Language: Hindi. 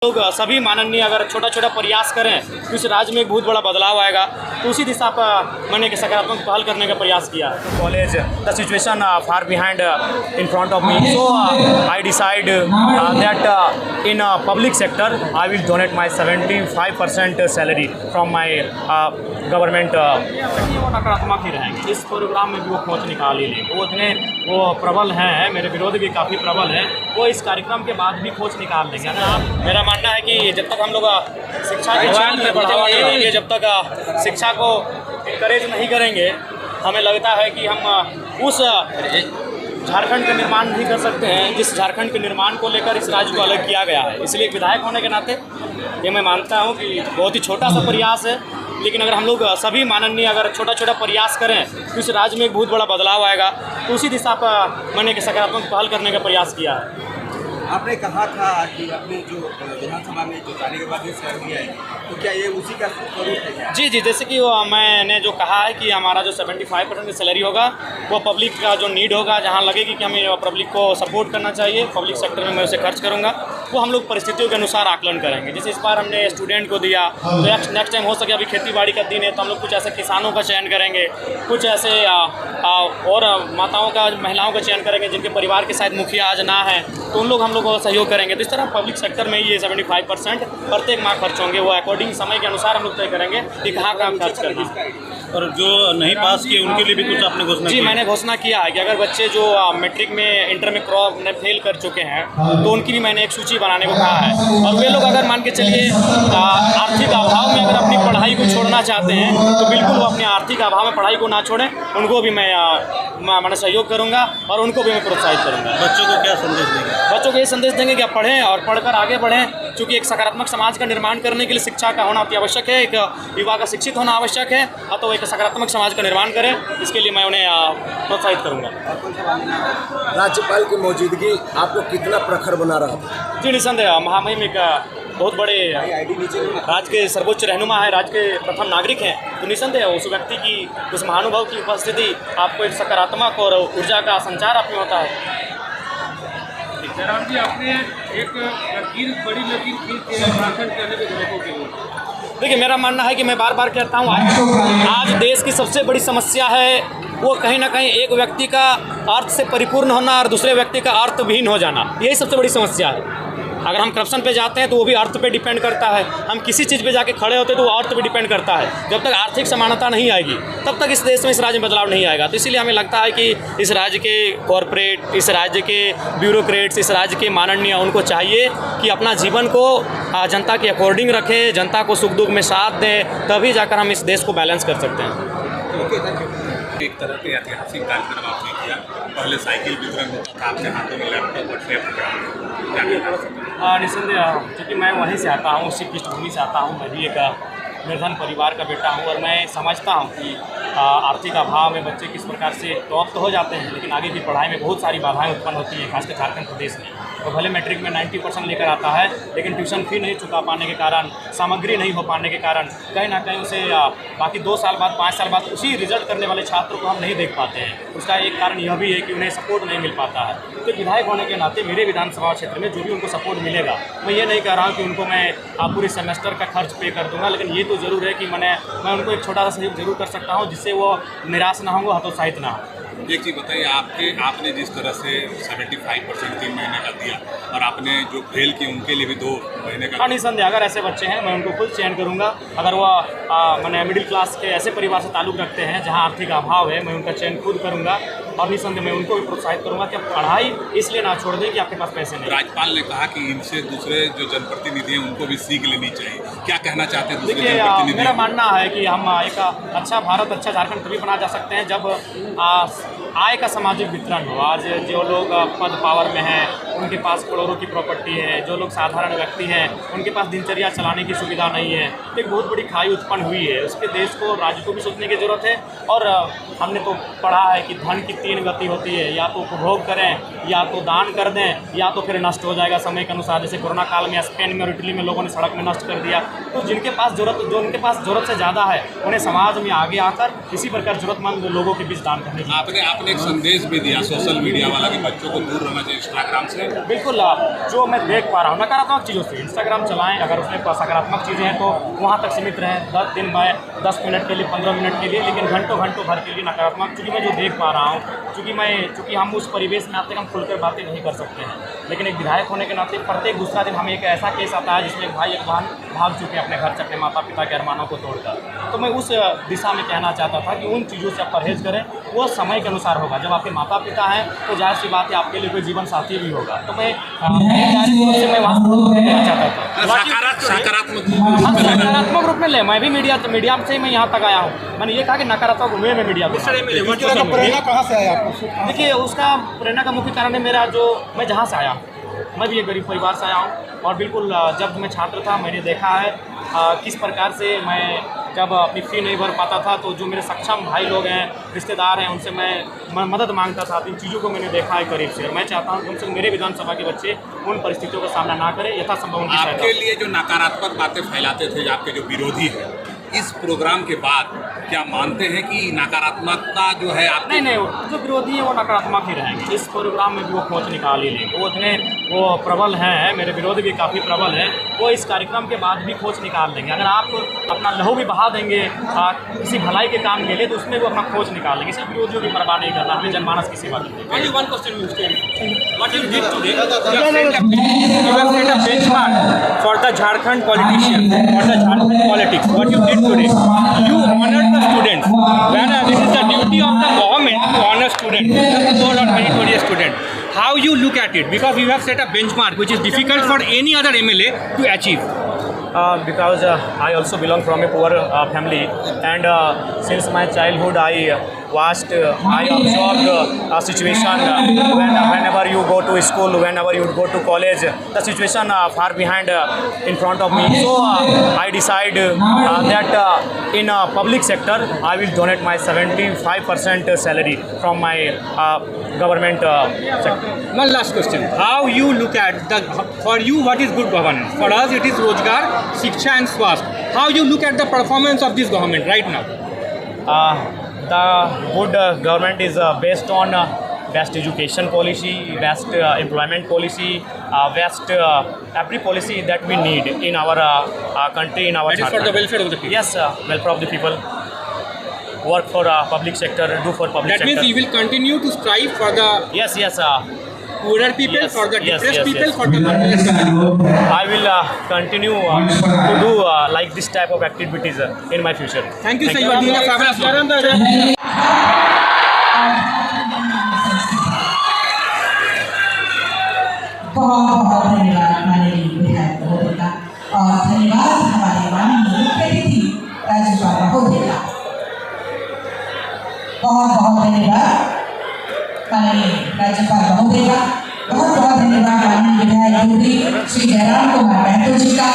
लोग सभी माननीय अगर छोटा छोटा प्रयास करें तो इस राज्य में एक बहुत बड़ा बदलाव आएगा। तो उसी दिशा पर मैंने एक सकारात्मक पहल करने का प्रयास किया। College the situation far behind in front of me, so I decide that in public sector I will donate my 75% salary from my government. वो नकारात्मक ही रहेंगे, इस प्रोग्राम में भी वो खोज निकाल ही लेंगे। वो इतने प्रबल हैं, मेरे विरोध भी काफ़ी प्रबल हैं, वो इस कार्यक्रम के बाद भी खोज निकाल लेंगे। मेरा मानना है कि जब तक हम लोग शिक्षा के क्षेत्र में बढ़ावा नहीं देंगे, जब तक शिक्षा को इनकरेज नहीं करेंगे, हमें लगता है कि हम उस झारखंड का निर्माण नहीं कर सकते हैं जिस झारखंड के निर्माण को लेकर इस राज्य को अलग किया गया है। इसलिए एक विधायक होने के नाते ये मैं मानता हूँ कि बहुत ही छोटा सा प्रयास है, लेकिन अगर हम लोग सभी माननीय अगर छोटा छोटा प्रयास करें तो इस राज्य में एक बहुत बड़ा बदलाव आएगा। तो उसी दिशा पर मैंने एक सकारात्मक पहल करने का प्रयास किया है। आपने कहा था कि आपने जो विधानसभा में जो जाने के बाद ये शहर दिया है, तो क्या ये उसी का स्वरूप है क्या? जी, जैसे कि मैंने जो कहा है कि हमारा जो 75% की सैलरी होगा वो पब्लिक का जो नीड होगा, जहाँ लगेगी कि हमें पब्लिक को सपोर्ट करना चाहिए, पब्लिक सेक्टर में मैं उसे खर्च करूँगा, वो हम लोग परिस्थितियों के अनुसार आकलन करेंगे। जैसे इस बार हमने स्टूडेंट को दिया, तो नेक्स्ट टाइम हो सके, अभी खेती बाड़ी का दिन है तो हम लोग कुछ ऐसे किसानों का चयन करेंगे, कुछ ऐसे और माताओं का, महिलाओं का चयन करेंगे जिनके परिवार के शायद मुखिया आज ना है, तो उन लोग हम लोग सहयोग करेंगे। तो इस तरह पब्लिक सेक्टर में ये 75% प्रत्येक माह खर्च होंगे, वो अकॉर्डिंग समय के अनुसार हम लोग तय करेंगे कि कहाँ खर्च करना है। और जो नहीं पास किए उनके लिए भी कुछ आपने घोषणा की? जी, मैंने घोषणा किया है कि अगर बच्चे जो मैट्रिक में, इंटर में फेल कर चुके हैं तो उनकी भी मैंने एक सूची बनाने को कहा है। और वे लोग अगर मान के चलिए आर्थिक अभाव में अगर अपनी पढ़ाई को छोड़ना चाहते हैं तो बिल्कुल वो अपने आर्थिक अभाव में पढ़ाई को ना छोड़ें, उनको भी मैं सहयोग करूँगा और उनको भी मैं प्रोत्साहित करूँगा। बच्चों को क्या संदेश देंगे? बच्चों को ये संदेश देंगे कि आप पढ़ें और पढ़कर आगे बढ़ें, क्योंकि एक सकारात्मक समाज का निर्माण करने के लिए शिक्षा का होना अति आवश्यक है, एक युवा का शिक्षित होना आवश्यक है, तो एक सकारात्मक समाज का निर्माण करें, इसके लिए मैं उन्हें प्रोत्साहित करूँगा। राज्यपाल की मौजूदगी आपको कितना प्रखर बना रहा था? जी, निसंदेह महामहिम एक बहुत बड़े राज्य के सर्वोच्च रहनुमा है, राज्य के प्रथम नागरिक हैं, तो निसंदेह उस व्यक्ति की, उस महानुभाव की उपस्थिति आपको एक सकारात्मक और ऊर्जा का संचार आप में होता है। जयराम जी, आपने एक बड़ी लकीर खींच के भाषण करने के लोगों के लिए, देखिए, मेरा मानना है कि मैं बार बार कहता हूँ, आज देश की सबसे बड़ी समस्या है वो कहीं ना कहीं एक व्यक्ति का अर्थ से परिपूर्ण होना और दूसरे व्यक्ति का अर्थविहीन हो जाना, यही सबसे बड़ी समस्या है। अगर हम करप्शन पे जाते हैं तो वो भी अर्थ पे डिपेंड करता है, हम किसी चीज़ पे जाके खड़े होते हैं तो वो अर्थ पे डिपेंड करता है। जब तक आर्थिक समानता नहीं आएगी तब तक इस देश में, इस राज्य में बदलाव नहीं आएगा। तो इसीलिए हमें लगता है कि इस राज्य के कॉरपोरेट, इस राज्य के ब्यूरोक्रेट्स, इस राज्य के माननीय, उनको चाहिए कि अपना जीवन को जनता के अकॉर्डिंग रखें, जनता को सुख दुख में साथ दें, तभी जाकर हम इस देश को बैलेंस कर सकते हैं। एक तरह के ऐतिहासिक कार्यक्रम आपने किया, पहले साइकिल वितरण होता था, आपके हाथों में लैपटॉप और टैब। निसंदेह, क्योंकि मैं वहीं से आता हूँ, उसी पृष्ठभूमि से आता हूँ, मैं भी एक निर्धन परिवार का बेटा हूँ और मैं समझता हूँ कि आर्थिक अभाव में बच्चे किस प्रकार से टॉप तो हो जाते हैं, लेकिन आगे की पढ़ाई में बहुत सारी बाधाएं उत्पन्न होती हैं, खासकर झारखंड प्रदेश में। तो भले मैट्रिक में 90% लेकर आता है, लेकिन ट्यूशन फी नहीं चुका पाने के कारण, सामग्री नहीं हो पाने के कारण कहीं ना कहीं उसे बाकी 2 साल बाद, 5 साल बाद उसी रिजल्ट करने वाले छात्र को हम नहीं देख पाते हैं। उसका एक कारण यह भी है कि उन्हें सपोर्ट नहीं मिल पाता है। तो विधायक होने के नाते मेरे विधानसभा क्षेत्र में जो भी उनको सपोर्ट मिलेगा, मैं ये नहीं कह रहा हूँ कि उनको मैं पूरे सेमेस्टर का खर्च पे कर दूँगा, लेकिन ये तो ज़रूर है कि मैं उनको एक छोटा सा सहयोग जरूर कर सकता हूँ, जिससे वो निराश ना होंगे, हतोत्साहित ना हो। एक चीज़ बताइए, आपने जिस तरह से 75% 3 महीने का दिया और आपने जो फेल किए उनके लिए भी 2 महीने का। निसंदेह, अगर ऐसे बच्चे हैं मैं उनको खुद चयन करूंगा। अगर वह मैंने मिडिल क्लास के ऐसे परिवार से ताल्लुक़ रखते हैं जहां आर्थिक अभाव है, मैं उनका चयन खुद करूंगा और निसंदेह मैं उनको भी प्रोत्साहित करूंगा कि आप पढ़ाई इसलिए ना छोड़ दें कि आपके पास पैसे नहीं। राज्यपाल ने कहा कि इनसे दूसरे जो जनप्रतिनिधि हैं उनको भी सीख लेनी चाहिए, क्या कहना चाहते हैं? देखिए, मेरा मानना है कि हम एक अच्छा भारत, अच्छा झारखंड तभी बना जा सकते हैं जब आय का सामाजिक वितरण हो। आज जो लोग पद पावर में हैं, उनके पास करोड़ों की प्रॉपर्टी है, जो लोग साधारण व्यक्ति हैं उनके पास दिनचर्या चलाने की सुविधा नहीं है, तो एक बहुत बड़ी खाई उत्पन्न हुई है। उसके देश को, राज्य को भी सोचने की ज़रूरत है। और हमने तो पढ़ा है कि धन की 3 गति होती है, या तो उपभोग करें, या तो दान कर दें, या तो फिर नष्ट हो जाएगा समय के अनुसार। जैसे कोरोना काल में स्पेन में और इटली में लोगों ने सड़क में नष्ट कर दिया। तो जिनके पास जो उनके पास ज़रूरत से ज़्यादा है, उन्हें समाज में आगे आकर इसी प्रकार ज़रूरतमंद लोगों के बीच दान करने की। आपने एक संदेश भी दिया सोशल मीडिया वाला कि बच्चों को दूर रहना चाहिए इंस्टाग्राम से बिल्कुल जो मैं देख पा रहा हूँ नकारात्मक चीज़ों से इंस्टाग्राम चलाएं, अगर उसमें सकारात्मक चीज़ें हैं तो वहाँ तक सीमित रहें, 10 दिन में 10 मिनट के लिए 15 मिनट के लिए, लेकिन घंटों घंटों भर के लिए नकारात्मक, चूँकि मैं जो देख पा रहा हूँ, चूँकि हम उस परिवेश में आते हम खुलकर बातें नहीं कर सकते हैं, लेकिन एक विधायक होने के नाते प्रत्येक दूसरा दिन हमें एक ऐसा केस आता है जिसमें एक भाई एक बहन भाग चुके हैं अपने घर से अपने माता पिता के अरमानों को तोड़कर। तो मैं उस दिशा में कहना चाहता था कि उन चीज़ों से आप परहेज़ करें, वो समय के अनुसार होगा। जब आपके माता पिता हैं तो जाहिर सी बात है आपके लिए कोई जीवन साथी भी होगा। तो मैं मैं वहाँ कहना चाहता था सकारात्मक रूप में ले, मैं भी मीडिया से मैं यहाँ तक आया हूँ। मैंने ये कहा कि नकारात्मक हुए मैं मीडिया कहाँ से आया आपको? देखिए उसका प्रेरणा का मुख्य कारण है मेरा जो मैं जहाँ से आया हूँ, मैं भी एक गरीब परिवार से आया हूँ और बिल्कुल जब मैं छात्र था मैंने देखा है किस प्रकार से मैं जब अपनी फ़ी नहीं भर पाता था तो जो मेरे सक्षम भाई लोग हैं, रिश्तेदार हैं, उनसे मैं मदद मांगता था। इन चीज़ों को मैंने देखा है करीब से और मैं चाहता हूँ कि मेरे विधानसभा के बच्चे उन परिस्थितियों का सामना ना करें, यथासंभव उनकी सहायता। आपके लिए जो नकारात्मक बातें फैलाते थे आपके जो विरोधी हैं, इस प्रोग्राम के बाद क्या मानते हैं कि नकारात्मकता जो है आप नहीं जो विरोधी हैं वो नकारात्मक ही रहेंगे। इस प्रोग्राम में भी वो खोज निकाल ही लेंगे, वो प्रबल हैं, मेरे विरोधी भी काफ़ी प्रबल हैं, वो इस कार्यक्रम के बाद भी खोज निकाल लेंगे। अगर आप अपना लहू भी बहा देंगे किसी भलाई के काम के लिए तो उसमें वो अपना खोज निकाल लेंगे। सिर्फ विरोधियों की परवाह नहीं करना, हमें जनमानस की सेवा करनी है। Only one question, what you did today, you have set a benchmark for the Jharkhand politicians, for the Jharkhand politics. What you did today, you honored the students. Whereas it is the duty of the government to honor students, the poor or meritorious student. How you look at it? Because you have set a benchmark which is difficult for any other MLA to achieve. Because I also belong from a poor family, and since my childhood I observed a situation whenever you go to school, whenever you go to college, the situation far behind in front of me. So I decide that in public sector I will donate my 75% salary from my government sector. One last question. How you look at for you what is good governance? For us it is Rozgar, Shiksha and Swasth. How you look at the performance of this government right now? The good government is based on best education policy, best employment policy, best every policy that we need in our country, in our That is for the welfare of the people. Yes, welfare of the people. Work for public sector, do for public sector. That means you will continue to strive for the Yes. poorer people, Yes, for the yes, depressed yes, people, yes. for the marginalized people. I will continue to do like this type of activities in my future. Thank you, sir. You are doing a fabulous work. बहुत बहुत धन्यवाद माननीय विधायक महोदय का, और धन्यवाद हमारे माननीय मुख्य अतिथि राज्यपाल महोदय का। बहुत बहुत धन्यवाद माननीय राज्यपाल महोदय का। बहुत बहुत धन्यवाद माननीय विधायक श्री जयराम कुमार महतो जी का।